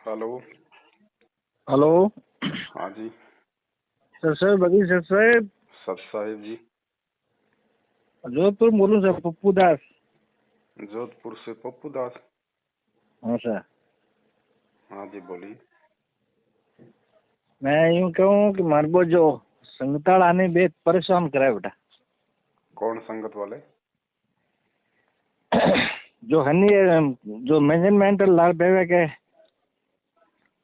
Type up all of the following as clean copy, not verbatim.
Hello. Hello. हाँ जी। Sir बगी sir साहब। सत साहिब जी। जोधपुर बोलूँ सर, पप्पू दास। जोधपुर से पप्पू दास। हाँ सर। हाँ जी बोलिए। मैं यूँ कहूँ कि मारे को जो संगताल आने बेहद परेशान कराए बेटा। कौन संगत वाले? जो हनी जो मैनेजमेंट लाल बेवे के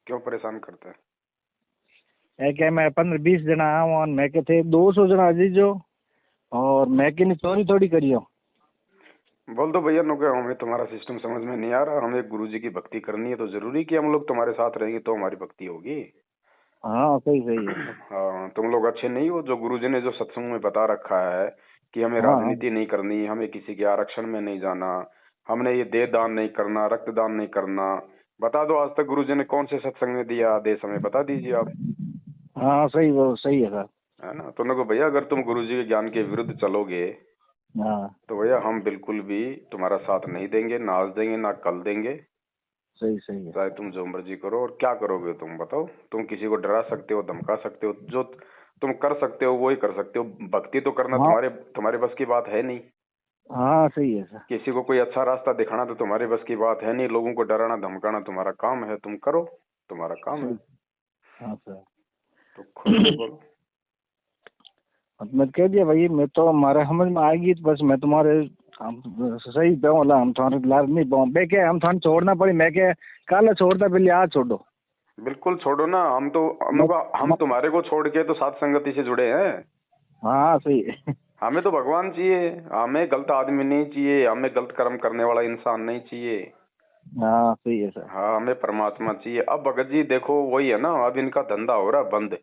क्यों परेशान करते हैं? है क्या, मैं 15-20 जना आऊँ और मैं के थे 200 जना अजीजो और मैं के चोरी थोड़ी करियो। बोल दो भैया नुके, हमें तुम्हारा सिस्टम समझ में नहीं आ रहा। हमें गुरु जी की भक्ति करनी है तो जरूरी कि हम लोग तुम्हारे साथ रहेंगे तो हमारी भक्ति होगी। हाँ सही सही है। हाँ, तुम लोग अच्छे नहीं हो। जो गुरु जी ने जो सत्संग में बता रखा है कि हमें हाँ हाँ राजनीति नहीं करनी, हमें किसी के आरक्षण में नहीं जाना, हमने ये देह दान नहीं करना, रक्तदान नहीं करना, बता दो आज तक गुरु जी ने कौन से सत्संग में दिया आदेश? हमें बता दीजिए आप। हाँ सही, वो सही है सर। है ना? तो उनको भैया अगर तुम गुरु जी के ज्ञान के विरुद्ध चलोगे हाँ तो भैया हम बिल्कुल भी तुम्हारा साथ नहीं देंगे, ना आज देंगे ना कल देंगे। सही सही है। चाहे तुम जो मर्जी करो। और क्या करोगे तुम बताओ? तुम किसी को डरा सकते हो, धमका सकते हो, जो तुम कर सकते हो वो ही कर सकते हो। भक्ति तो करना हाँ तुम्हारे तुम्हारे बस की बात है नहीं। हाँ सही है सर। किसी को कोई अच्छा रास्ता दिखाना तो तुम्हारे बस की बात है नहीं। लोगों को डराना धमकाना तुम्हारा काम है, तुम करो, तुम्हारा काम है। सही। हाँ सर। तो खुल के बोलो। मैं कह दिया भाई, मैं तो हमारे समझ में आएगी तो बस मैं तुम्हारे हम सही पे वाला, हम तुम्हारे लाल नहीं पाऊँ बे के हम थाने छोड़ना पड़ी। मैं क्या काला छोड़ता, पहले आज छोड़ो। बिल्कुल छोड़ो ना। मैं, हम तुम्हारे को छोड़ के तो साथ संगति से जुड़े हैं। हाँ सही है। हमें तो भगवान चाहिए। हमें गलत आदमी नहीं चाहिए, हमें गलत कर्म करने वाला इंसान नहीं चाहिए। हाँ सही है सर। हाँ, हमें परमात्मा चाहिए। अब भगत जी देखो वही है ना, अब इनका धंधा हो रहा है बंद।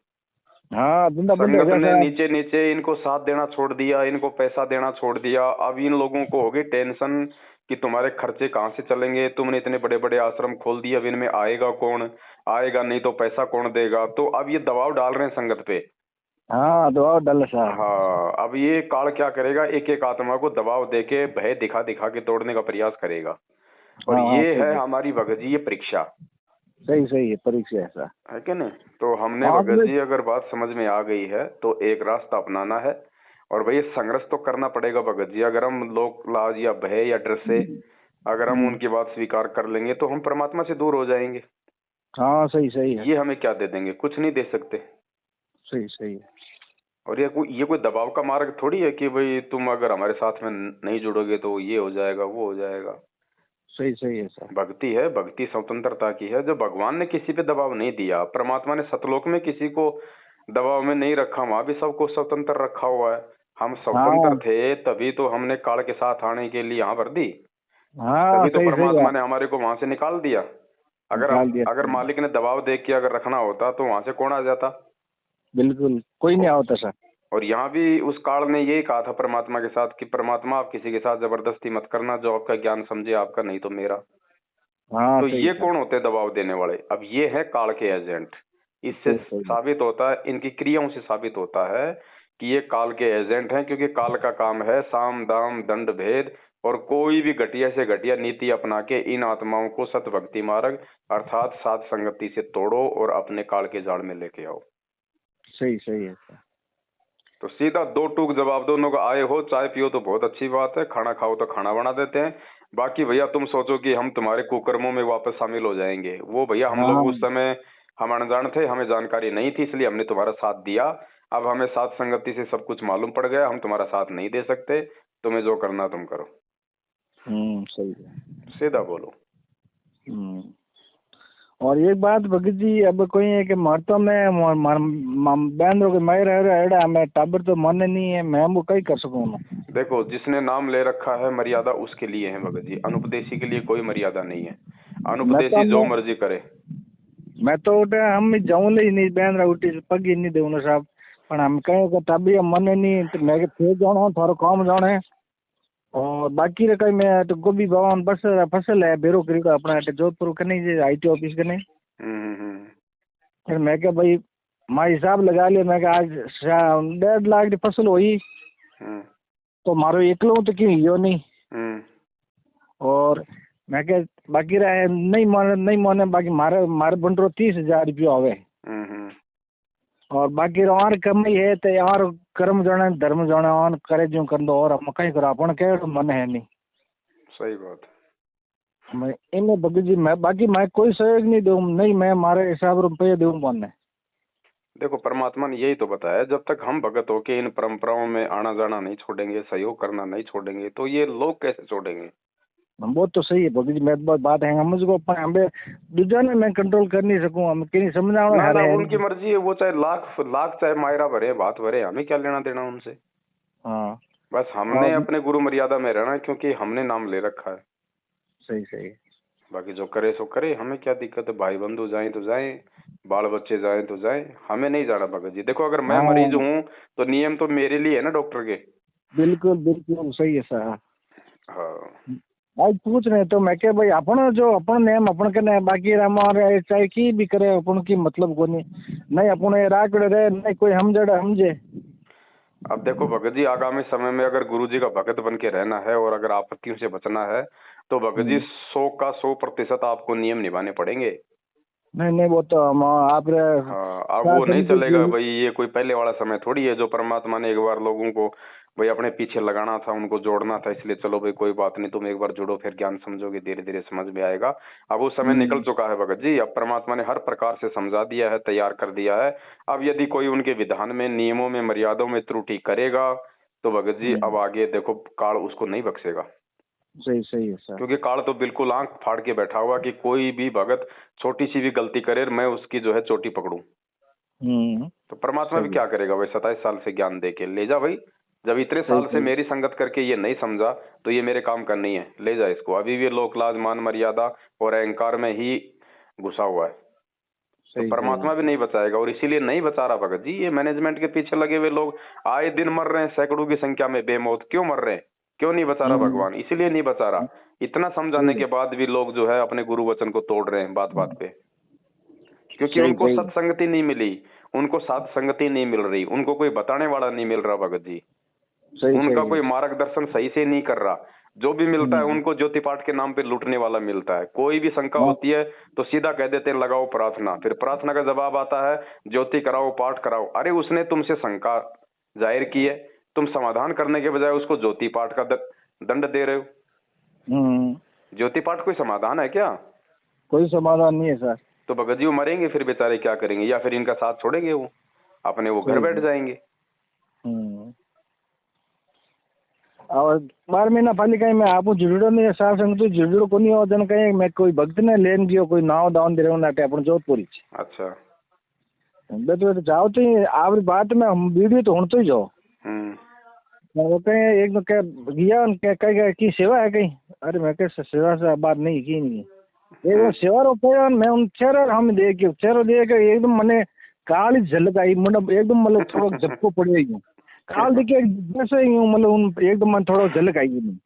हाँ धंधा बंद हो संगत गया ने सर। नीचे नीचे इनको साथ देना छोड़ दिया, इनको पैसा देना छोड़ दिया। अब इन लोगों को हो गई टेंशन कि तुम्हारे खर्चे कहाँ से चलेंगे। तुमने इतने बड़े बड़े आश्रम खोल दिए, अब इनमें आएगा कौन? आएगा नहीं तो पैसा कौन देगा? तो अब ये दबाव डाल रहे हैं संगत पे। हाँ दबाव डाल सर। हाँ, अब ये काल क्या करेगा, एक एक आत्मा को दबाव देके भय दिखा दिखा के तोड़ने का प्रयास करेगा। और हाँ हाँ ये है सही है। हमारी भगत जी ये परीक्षा। सही सही है, परीक्षा है सर। है कि नहीं? तो हमने हाँ भगत जी अगर बात समझ में आ गई है तो एक रास्ता अपनाना है। और भाई संघर्ष तो करना पड़ेगा भगत जी। अगर हम लोक लाज या भय या डर से अगर हम उनकी बात स्वीकार कर लेंगे तो हम परमात्मा से दूर हो जाएंगे। हाँ सही सही है। ये हमें क्या दे देंगे? कुछ नहीं दे सकते। सही सही है। और ये कोई दबाव का मार्ग थोड़ी है कि भाई तुम अगर हमारे साथ में नहीं जुड़ोगे तो ये हो जाएगा वो हो जाएगा। सही सही है सर। भक्ति है, भक्ति स्वतंत्रता की है। जो भगवान ने किसी पे दबाव नहीं दिया, परमात्मा ने सतलोक में किसी को दबाव में नहीं रखा, वहां भी सबको स्वतंत्र रखा हुआ है। हम स्वतंत्र हाँ थे तभी तो हमने काल के साथ आने के लिए यहाँ भर दी। हाँ तभी तो सही सही है। परमात्मा ने हमारे को वहां से निकाल दिया। निकाल दिया अगर सर। मालिक ने दबाव दे के अगर रखना होता तो वहां से कौन आ जाता? बिल्कुल कोई नहीं आता सर। और यहाँ भी उस काल ने यही कहा था परमात्मा के साथ कि परमात्मा आप किसी के साथ जबरदस्ती मत करना, जो आपका ज्ञान समझे आपका, नहीं तो मेरा। हाँ तो सही ये सर। कौन होते हैं दबाव देने वाले? अब ये है काल के एजेंट। इससे सही सही है। साबित होता है, इनकी क्रियाओं से साबित होता है कि ये काल के एजेंट हैं। क्योंकि काल का काम है साम दाम दंड भेद, और कोई भी घटिया से घटिया नीति अपना के इन आत्माओं को सत भक्ति मार्ग अर्थात सात संगति से तोड़ो और अपने काल के जाल में लेके आओ। सही सही है सर। तो सीधा दो टूक जवाब दोनों का, आए हो चाय पियो तो बहुत अच्छी बात है, खाना खाओ तो खाना बना देते हैं। बाकी भैया तुम सोचो कि हम तुम्हारे कुकर्मों में वापस शामिल हो जाएंगे, वो भैया हम लोग हाँ उस समय हम अनजान थे, हमें जानकारी नहीं थी, इसलिए हमने तुम्हारा साथ दिया। अब हमें साथ संगति से सब कुछ मालूम पड़ गया, हम तुम्हारा साथ नहीं दे सकते। तुम्हें जो करना तुम करो। सही है। सीधा बोलो। और एक बात भगत जी, अब कोई है कि मरता में बहन के मायर एड़ा मैं टाबर तो मन नहीं है, मैं वो कहीं कर सकूँ ना। देखो, जिसने नाम ले रखा है मर्यादा उसके लिए है भगत जी। अनुपदेशी के लिए कोई मर्यादा नहीं है। अनुपदेशी जो मर्जी करे। मैं तो हम जाऊँ नहीं बहन उठी पग ही नहीं दूँ साहब, पर हम कहें कि तभी मन नहीं तो मैं थे जाना थारो काम जाने। और बाकी कहीं मैं तो गोभी भवन बस फसल है बेरो करी का अपना जोधपुर कने जे आईटी ऑफिस कने। फिर मैं क्या भाई माँ हिसाब लगा लिया, मैं आज 1.5 लाख की फसल हुई तो मारो एकलो तो क्यों यो नहीं। और मैं कह बाकी रहे नहीं माने बाकी मारे मारे बंटरो 30,000 रुपया होवे और बाकी और कमाई है तो यार कर्म जाने धर्म जाने और करे जो कर दो और हम कहीं करो अपन के मन है नहीं। सही बात। मैं इनमें भगत जी मैं बाकी मैं कोई सहयोग नहीं दूं नहीं मैं मारे हिसाब रुपये दूं मन। देखो परमात्मा ने यही तो बताया जब तक हम भगत होके इन परंपराओं में आना जाना नहीं छोड़ेंगे, सहयोग करना नहीं छोड़ेंगे, तो ये लोग कैसे छोड़ेंगे। वो तो सही है भगत जी मैं बात है हम मुझको हमें दूसरा ने मैं कंट्रोल कर नहीं सकूं हम कहीं समझाना ना है उनकी मर्जी है, वो चाहे लाख लाख चाहे मायरा भरे बात भरे, हमें क्या लेना देना उनसे। हाँ बस हमने अपने गुरु मर्यादा में रहना क्योंकि हमने नाम ले रखा है। सही सही। बाकी जो करे सो करे, हमें क्या दिक्कत है। भाई बंधु जाए तो जाए, बाल बच्चे जाए तो जाए, हमें नहीं जाना भगत जी। देखो अगर मैं मरीज हूँ तो नियम तो मेरे लिए है ना डॉक्टर के। बिल्कुल बिल्कुल सही है सर। हाँ आज पूछ रहे तो मैं क्या भाई अपन जो अपन नेम अपन के ने बाकी हमारे चाहे की भी करे अपन की मतलब को नहीं अपन राकड़े रहे नहीं कोई समझे। अब देखो भगत जी आगामी समय में अगर गुरु जी का भगत बन के रहना है और अगर आपत्तियों से बचना है तो भगत जी 100% आपको नियम निभाने पड़ेंगे। नहीं वो तो आप हाँ अब वो नहीं चलेगा भाई। ये कोई पहले वाला समय थोड़ी है जो परमात्मा ने एक बार लोगों को भाई अपने पीछे लगाना था, उनको जोड़ना था, इसलिए चलो भाई कोई बात नहीं, तुम एक बार जुड़ो फिर ज्ञान समझोगे, धीरे धीरे समझ में आएगा। अब वो समय निकल चुका है भगत जी। अब परमात्मा ने हर प्रकार से समझा दिया है, तैयार कर दिया है। अब यदि कोई उनके विधान में, नियमों में, मर्यादाओं में त्रुटि करेगा तो भगत जी अब आगे देखो काल उसको नहीं बख्शेगा। सही है सर। क्योंकि काल तो बिल्कुल आंख फाड़ के बैठा हुआ कि कोई भी भगत छोटी सी भी गलती करे मैं उसकी जो है चोटी पकड़ूं। तो परमात्मा भी क्या करेगा भाई, 27 साल से ज्ञान दे के ले जा भाई। जब इतने साल से मेरी संगत करके ये नहीं समझा तो ये मेरे काम का नहीं है, ले जा इसको। अभी भी लोक लाज मान मर्यादा और अहंकार में ही घुसा हुआ है। तो परमात्मा भी नहीं बचाएगा और इसीलिए नहीं बचा रहा भगत जी। ये मैनेजमेंट के पीछे लगे हुए लोग आए दिन मर रहे हैं, सैकड़ों की संख्या में बेमौत। क्यों मर रहे हैं, क्यों नहीं बचा रहा भगवान? इसीलिए नहीं बचा रहा। इतना समझाने के बाद भी लोग जो है अपने गुरु वचन को तोड़ रहे हैं बात बात पे, क्योंकि उनको सत्संगति नहीं मिली, उनको साथ संगति नहीं मिल रही, उनको कोई बताने वाला नहीं मिल रहा भगत जी। उनका कोई मार्गदर्शन सही से नहीं कर रहा। जो भी मिलता है उनको ज्योति पाठ के नाम पे लूटने वाला मिलता है। कोई भी शंका होती है तो सीधा कह देते हैं लगाओ प्रार्थना, फिर प्रार्थना का जवाब आता है ज्योति कराओ, पाठ कराओ। अरे उसने तुमसे शंका जाहिर की है, तुम समाधान करने के बजाय उसको ज्योति पाठ का दंड दे रहे हो। ज्योति पाठ कोई समाधान है क्या? कोई समाधान नहीं है सर। तो भगत जी वो मरेंगे फिर बेचारे क्या करेंगे? या फिर इनका साथ छोड़ेंगे वो अपने वो घर बैठ जाएंगे। और 12 महीना पालिका में आप जुड़ो नहीं सार संग तो जुड़ो को नहीं हो जन कहीं मैं कोई भक्त ने लेन दियो कोई नाव दान दे रहा नाटे अपन जोधपुरी। अच्छा तो जाओ तो आपकी बात में हम वीडियो तो होने तो ही जाओ। वो कहीं एक क्या गया कहीं की सेवा है कहीं? अरे मैं कह सेवा से बात नहीं की नहीं एक वो सेवा रुपया मैं उन चेहरा हम देख एकदम मैंने काली झलक आई मतलब एकदम मतलब थोड़ा झपको पड़े काल देखिए जैसे ही हूँ मतलब उन एकदम मन थोड़ा झलक आई नहीं।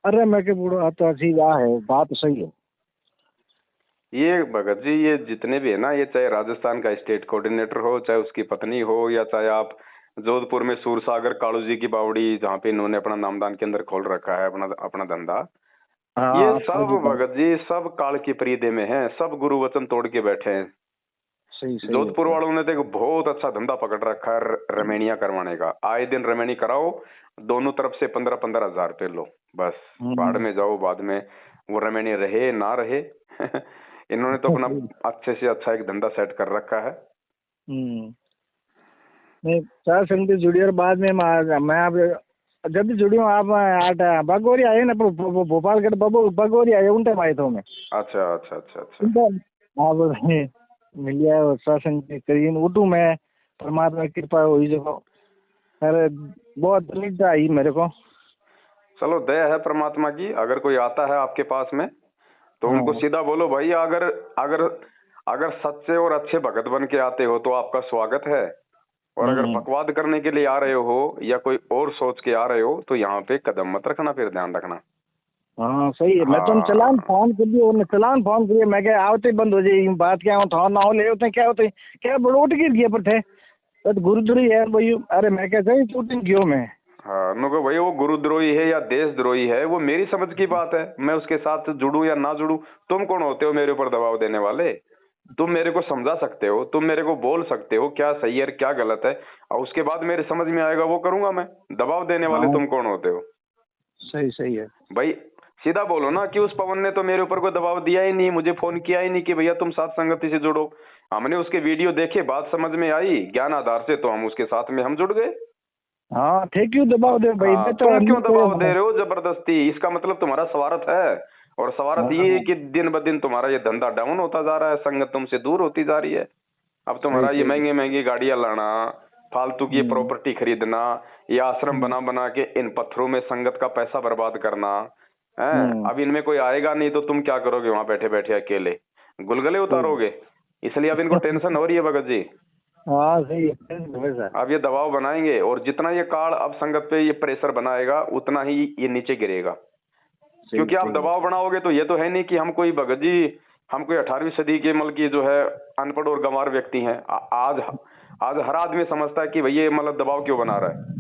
अरे मैं के बूढ़ो तो अच्छी है बात सही है। ये भगत जी ये जितने भी है ना, ये चाहे राजस्थान का स्टेट कोऑर्डिनेटर हो, चाहे उसकी पत्नी हो, या चाहे आप जोधपुर में सूरसागर कालू जी की बावड़ी जहाँ पे इन्होंने अपना नामदान केंद्र खोल रखा है, अपना धंधा, ये सब भगत जी सब काल की परिधि में है, सब गुरु वचन तोड़ के बैठे हैं। जोधपुर वालों ने तो बहुत अच्छा धंधा पकड़ रखा है रमेणिया करवाने का। आए दिन रमेणी कराओ, दोनों तरफ से 15-15 हजार रुपये लो, बस बाढ़ में जाओ। बाद में वो रमेणी रहे ना रहे इन्होंने तो अपना अच्छे से अच्छा एक धंधा सेट कर रखा है। नहीं चार संगति जुड़ी और बाद में मैं आप जब भी जुड़ी हूँ आप बागोरी आए ना भोपालगढ़ बागोरी आए उन टाइम आए थे मैं। अच्छा अच्छा अच्छा अच्छा आप मिलिया सत्संग करीन उठू मैं परमात्मा की कृपा हुई जो अरे बहुत दलित आई मेरे को। चलो दया है परमात्मा की। अगर कोई आता है आपके पास में तो उनको सीधा बोलो भाई अगर अगर अगर सच्चे और अच्छे भगत बन के आते हो तो आपका स्वागत है, और अगर बकवाद करने के लिए आ रहे हो या कोई और सोच के आ रहे हो तो यहाँ पे कदम मत रखना, फिर ध्यान रखना। हाँ सही है। मैं तुम चलान फोन कर दिया चलान फोन करिए मैं क्या आवते बंद हो जाए बात क्या हो ना हो ले होते क्या होते क्या बड़ोट गिर गया पर थे तो गुरुद्वारी है भाई। अरे मैं क्या सही शूटिंग क्यों मैं हाँ नुको भाई, वो गुरुद्रोही है या देशद्रोही है वो मेरी समझ की बात है, मैं उसके साथ जुड़ूं या ना जुड़ूं। तुम कौन होते हो मेरे ऊपर दबाव देने वाले? तुम मेरे को समझा सकते हो, तुम मेरे को बोल सकते हो क्या सही है क्या गलत है, और उसके बाद मेरे समझ में आएगा वो करूंगा मैं। दबाव देने वाले हाँ तुम कौन होते हो? सही सही है भाई सीधा बोलो ना कि उस पवन ने तो मेरे ऊपर कोई दबाव दिया ही नहीं, मुझे फोन किया ही नहीं कि भैया तुम साथ संगति से जुड़ो। हमने उसके वीडियो देखे, बात समझ में आई ज्ञान आधार से, तो हम उसके साथ में हम जुड़ गए। हाँ थे क्यों दबाव दे भाई, हाँ, मैं तो तुम क्यों नहीं दबाव दे कोई- रहे हो जबरदस्ती? इसका मतलब तुम्हारा स्वार्थ है, और स्वार्थ ये है हाँ कि दिन ब दिन तुम्हारा ये धंधा डाउन होता जा रहा है, संगत तुमसे दूर होती जा रही है। अब सही तुम्हारा ये सही। महंगी महंगी गाड़ियां लाना, फालतू की प्रॉपर्टी खरीदना, ये आश्रम बना बना के इन पत्थरों में संगत का पैसा बर्बाद करना है। अब इनमें कोई आएगा नहीं तो तुम क्या करोगे वहां बैठे बैठे अकेले? गुलगुले उतारोगे? इसलिए अब इनको टेंशन हो रही है भगत जी। हाँ सही है सर। अब ये दबाव बनाएंगे, और जितना ये काल अब संगत पे ये प्रेशर बनाएगा उतना ही ये नीचे गिरेगा। क्योंकि आप दबाव बनाओगे तो ये तो है नहीं कि हम कोई भगत जी, हम कोई 18वीं सदी के मतलब की जो है अनपढ़ और गंवार व्यक्ति हैं। आज आज हर आदमी समझता है कि भैया ये मतलब दबाव क्यों बना रहा है।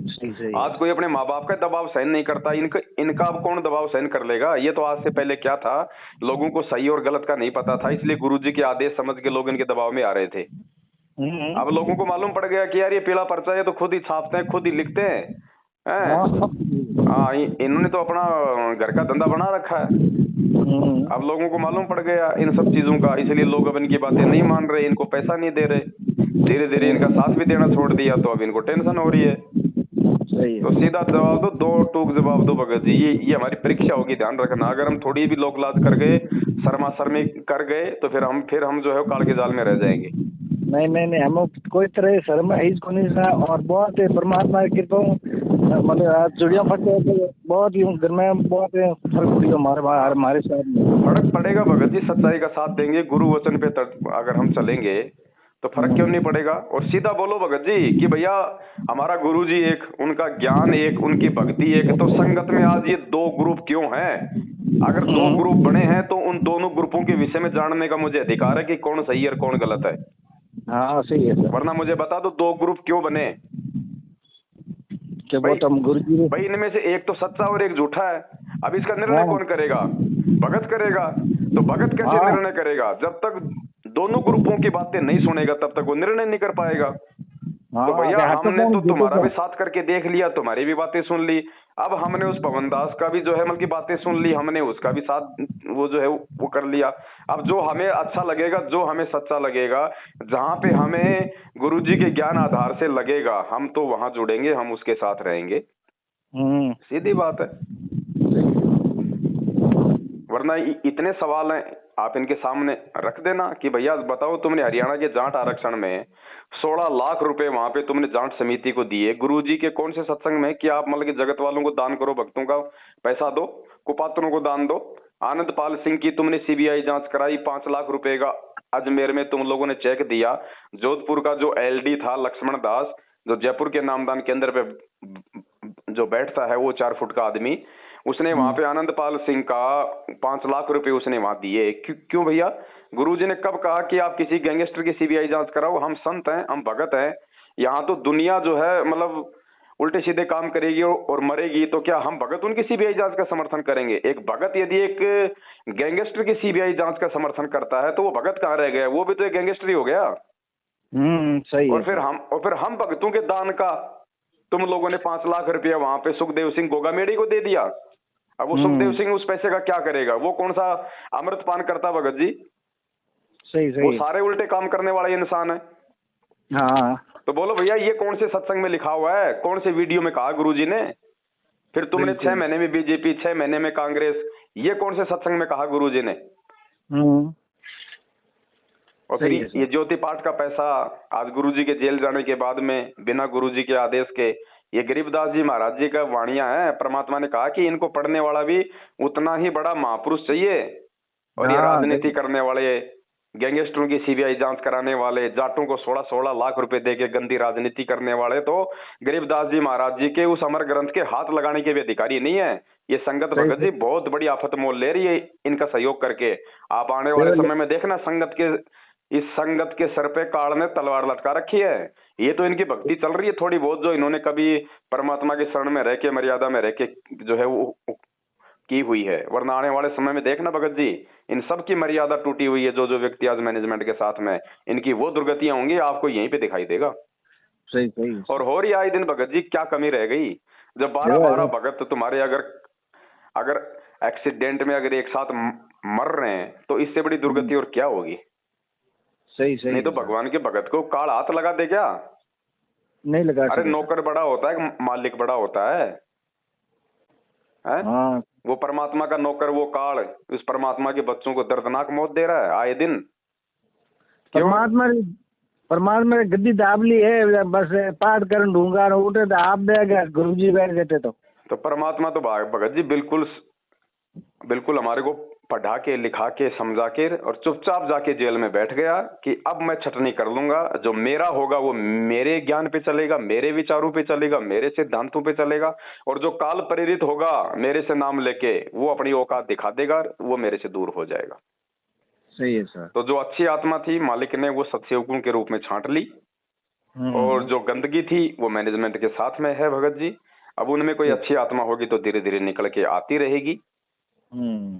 सही सही। आज कोई अपने माँ बाप का दबाव सहन नहीं करता, इनका अब कौन दबाव सहन कर लेगा? ये तो आज से पहले क्या था, लोगों को सही और गलत का नहीं पता था, इसलिए गुरुजी के आदेश समझ के लोग इनके दबाव में आ रहे थे। अब लोगों को मालूम पड़ गया कि यार ये पीला पर्चा है तो खुद ही छापते हैं, खुद ही लिखते हैं। हाँ, इन्होंने तो अपना घर का धंधा बना रखा है। अब लोगों को मालूम पड़ गया इन सब चीजों का, इसलिए लोग अब इनकी बातें नहीं मान रहे, इनको पैसा नहीं दे रहे, धीरे धीरे इनका साथ भी देना छोड़ दिया, तो अब इनको टेंशन हो रही है। तो सीधा जवाब दो, दो टूक जवाब दो भगत जी, ये हमारी परीक्षा होगी, ध्यान रखना। अगर हम थोड़ी भी लोक लाज कर गए, शर्मा शर्मी कर गए, तो फिर हम जो है काल के जाल में रह जाएंगे। नहीं नहीं नहीं, हम कोई तरह शर्म है इसको नहीं था, और बहुत है परमात्मा की कृपा, मतलब आज चुड़िया फटे तो बहुत ही घर में बहुत फर्क पड़ेगा हमारे साथ में। फर्क पड़ेगा भगत जी, सच्चाई का साथ देंगे, गुरु वचन पे अगर हम चलेंगे तो फर्क क्यों नहीं पड़ेगा। और सीधा बोलो भगत जी कि भैया हमारा गुरु जी एक, उनका ज्ञान एक, उनकी भक्ति एक, तो संगत में आज ये दो ग्रुप क्यों हैं? अगर दो ग्रुप बने हैं तो उन दोनों ग्रुपों के विषय में जानने का मुझे अधिकार है कि कौन सही है और कौन गलत है। हाँ सही है सर। वरना मुझे बता दो दो ग्रुप क्यों बने? क्या बोलता हम गुरु जी भाई इनमें से एक तो सच्चा और एक झूठा है। अब इसका निर्णय कौन करेगा? भगत करेगा। तो भगत कैसे निर्णय करेगा? जब तक दोनों ग्रुपों की बातें नहीं सुनेगा तब तक वो निर्णय नहीं कर पाएगा। तो भैया हमने तो तुम्हारा भी साथ करके देख लिया, तुम्हारी भी बातें सुन ली, अब हमने उस पवन दास का भी जो है मतलब की बातें सुन ली, हमने उसका भी साथ वो जो है वो कर लिया। अब जो हमें अच्छा लगेगा, जो हमें सच्चा लगेगा, जहाँ पे हमें गुरुजी के ज्ञान आधार से लगेगा, हम तो वहां जुड़ेंगे, हम उसके साथ रहेंगे। सीधी बात है। वरना इतने सवाल हैं, आप इनके सामने रख देना कि भैया बताओ, तुमने हरियाणा के जाट आरक्षण में 16 लाख रुपए वहां पे तुमने जाट समिति को दिए, गुरुजी के कौन से सत्संग में कि आप मतलब कि जगत वालों को दान करो, भक्तों का पैसा दो, कुपात्रों को दान दो। आनंद पाल सिंह की तुमने सीबीआई जांच कराई, 5 लाख रुपए का अजमेर में तुम लोगों ने चेक दिया। जोधपुर का जो एलडी था लक्ष्मण दास, जो जयपुर के नामदान केंद्र पे जो बैठता है, वो 4 फुट का आदमी, उसने वहां पे आनंद पाल सिंह का 5 लाख रुपए उसने वहां दिए। क्यों भैया? गुरुजी ने कब कहा कि आप किसी गैंगस्टर की सीबीआई जांच कराओ? हम संत हैं, हम भगत हैं, यहाँ तो दुनिया जो है मतलब उल्टे सीधे काम करेगी और मरेगी, तो क्या हम भगत उनकी सीबीआई जांच का समर्थन करेंगे? एक भगत यदि एक गैंगस्टर की सीबीआई जांच का समर्थन करता है तो वो भगत कहाँ रह गया? वो भी तो एक गैंगस्टर ही हो गया। सही और फिर हम भगतों के दान का तुम लोगों ने 5 लाख रुपया वहां पे सुखदेव सिंह गोगामेड़ी को दे दिया। अब वो सुखदेव सिंह उस पैसे का क्या करेगा? वो कौन सा अमृत पान करता भगत जी? सही वो सारे उल्टे काम करने वाला इंसान है। हाँ। तो बोलो भैया ये कौन से सत्संग में लिखा हुआ है? कौन से वीडियो में कहा गुरुजी ने? फिर तुमने 6 महीने में बीजेपी, 6 महीने में कांग्रेस, ये कौन से सत्संग में कहा गुरुजी ने? और फिर ये ज्योति पाठ का पैसा आज गुरुजी के जेल जाने के बाद में बिना गुरुजी के आदेश के, ये गरीबदास जी महाराज जी का वाणियां है। परमात्मा ने कहा कि इनको पढ़ने वाला भी उतना ही बड़ा महापुरुष चाहिए। और ये राजनीति करने वाले, गैंगस्टरों की सीबीआई जांच कराने वाले, जाटों को 16-16 लाख रुपए देके गंदी राजनीति करने वाले तो गरीबदास जी महाराज जी के उस अमर ग्रंथ के हाथ लगाने के भी अधिकारी नहीं है। ये संगत भगत जी बहुत बड़ी आफत मोल ले रही है इनका सहयोग करके। आप आने वाले समय में देखना संगत के इस संगत के सर पे काल ने तलवार लटका रखी है। ये तो इनकी भक्ति चल रही है थोड़ी बहुत, जो इन्होंने कभी परमात्मा के शरण में रह के, मर्यादा में रह के जो है वो की हुई है। वरना आने वाले समय में देखना भगत जी, इन सब की मर्यादा टूटी हुई है। जो जो व्यक्ति आज मैनेजमेंट के साथ में, इनकी वो दुर्गतियां होंगी, आपको यहीं पे दिखाई देगा। सही सही। और हो रही आए दिन भगत जी, क्या कमी रह गई? जब 12-12 भगत तुम्हारे अगर एक्सीडेंट में अगर एक साथ मर रहे हैं, तो इससे बड़ी दुर्गति और क्या होगी? सही सही। नहीं तो भगवान के भगत को काल हाथ लगा दे क्या? नहीं लगा। अरे नौकर बड़ा होता है, मालिक बड़ा होता है? हाँ। वो परमात्मा का नौकर, वो काल उस परमात्मा के बच्चों को दर्दनाक मौत दे रहा है आए दिन। परमात्मा ने गद्दी दाब ली है, बस पाठ कर ढूंगा उठे तो आप देगा, गुरु जी बैठ जाते तो परमात्मा तो भगत जी बिल्कुल हमारे को पढ़ा के, लिखा के, समझा के और चुपचाप जाके जेल में बैठ गया कि अब मैं छटनी कर लूंगा। जो मेरा होगा वो मेरे ज्ञान पे चलेगा, मेरे विचारों पे चलेगा, मेरे सिद्धांतों पे चलेगा। और जो काल प्रेरित होगा मेरे से नाम लेके, वो अपनी औकात दिखा देगा, वो मेरे से दूर हो जाएगा। सही है सर। तो जो अच्छी आत्मा थी, मालिक ने वो सत्सेवकों के रूप में छांट ली, और जो गंदगी थी वो मैनेजमेंट के साथ में है भगत जी। अब उनमें कोई अच्छी आत्मा होगी तो धीरे धीरे निकल के आती रहेगी।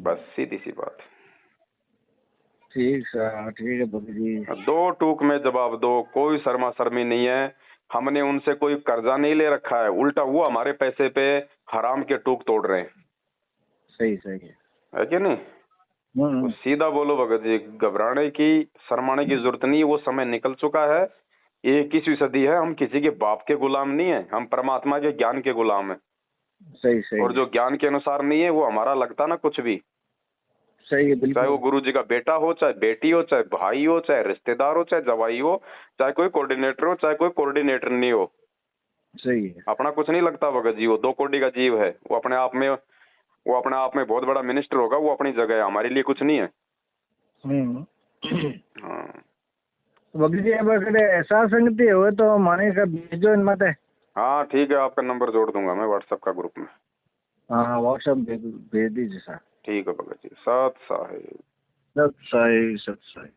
बस सीधी सी बात। ठीक सर, ठीक है भगत जी। दो टूक में जवाब दो, कोई शर्मा शर्मी नहीं है। हमने उनसे कोई कर्जा नहीं ले रखा है, उल्टा वो हमारे पैसे पे हराम के टूक तोड़ रहे हैं। सही सही है कि नहीं? तो सीधा बोलो भगत जी, घबराने की, शर्माने की जरूरत नहीं है। वो समय निकल चुका है। ये 21वीं सदी है। हम किसी के बाप के गुलाम नहीं है, हम परमात्मा के ज्ञान के गुलाम है। सही सही। और जो ज्ञान के अनुसार नहीं है, वो हमारा लगता ना कुछ भी। सही है, चाहे वो गुरु जी का बेटा हो, चाहे बेटी हो, चाहे भाई हो, चाहे रिश्तेदार हो, चाहे जवाई हो, चाहे कोई कोऑर्डिनेटर हो, चाहे कोई कोऑर्डिनेटर नहीं हो। सही है। अपना कुछ नहीं लगता भगत जी। वो 2 कोटि का जीव है। वो अपने आप में बहुत बड़ा मिनिस्टर होगा। वो अपनी जगह है, हमारे लिए कुछ नहीं है। हाँ भगत जी, अब अगर ऐसा संगति हो तो माने का भेजो इन मत। हाँ ठीक है, आपका नंबर जोड़ दूंगा मैं व्हाट्सएप का ग्रुप में। हाँ व्हाट्सएप भेज दीजिए सर। ठीक है भगत जी। सत साहिब। सत साई, सत साई।